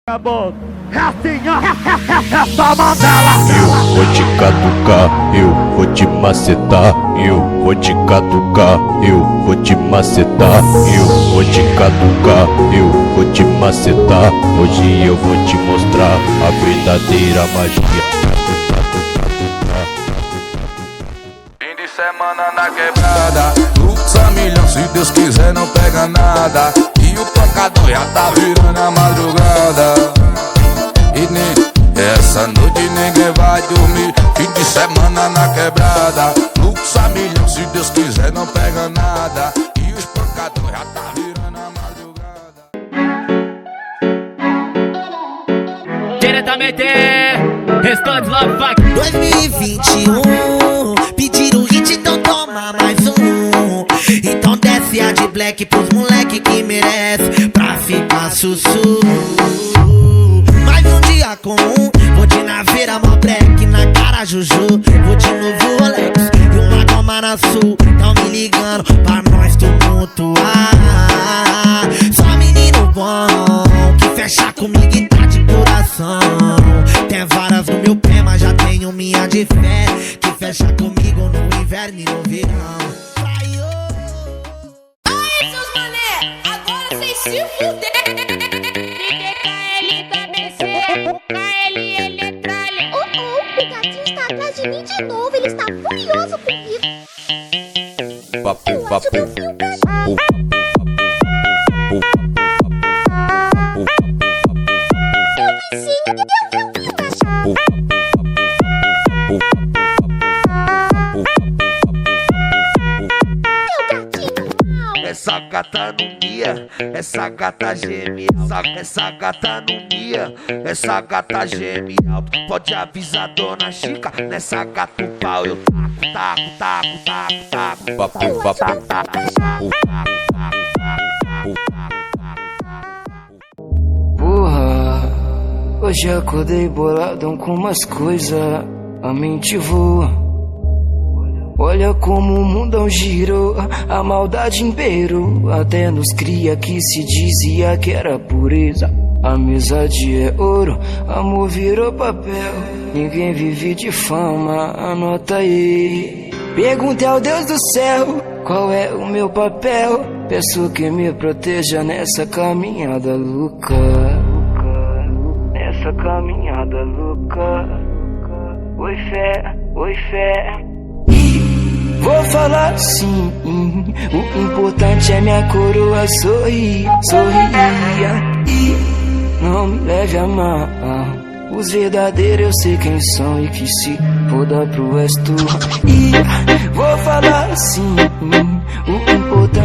Acabou. É assim, ó. Essa Mandela. Eu vou te catucar, eu vou te macetar. Eu vou te catucar, eu vou te macetar. Eu vou te catucar, eu vou te macetar. Hoje eu vou te mostrar a verdadeira magia. Fim de semana na quebrada, fluxo a milhão, se Deus quiser não pega nada. E o tocador já tá virando a madrugada. E essa noite ninguém vai dormir. Fim de semana na quebrada, fluxo a milhão, se Deus quiser não pega nada. E o espancador já tá virando a madrugada. Diretamente, Restante Love Fuck 2021, pediram hit, então toma mais um. Então desce a de black pros moleque que merece, pra ficar sussurro. Mais um dia comum, vou de naveira, mó black na cara Juju. Vou de novo Rolex e uma goma na sul. Tão me ligando pra nós tumultuar. Só menino bom, que fecha comigo e tá de coração. Tem várias no meu pé, mas já tenho minha de fé, que fecha comigo no inverno e no verão. Aí, seus mané, agora vocês se fuderam. KL também será o KL tralha. O gatinho está atrás de mim de novo, ele está furioso comigo. Papo, papo, Essa gata não mia, essa gata geme. Essa gata não mia, essa gata geme. Pode avisar Dona Chica, nessa gata o pau eu taco. papo, papo. Porra, hoje acordei boladão com umas coisas, a mente voa. Olha como o mundão girou, a maldade imperou. Até nos cria que se dizia que era pureza. Amizade é ouro, amor virou papel. Ninguém vive de fama, anota aí. Pergunte ao Deus do céu, qual é o meu papel? Peço que me proteja nessa caminhada louca. Nessa caminhada louca. Oi fé, oi fé. Vou falar sim, o importante é minha coroa sorria. E não me leve a mal, os verdadeiros eu sei quem são e que se foda pro resto. E vou falar sim, o importante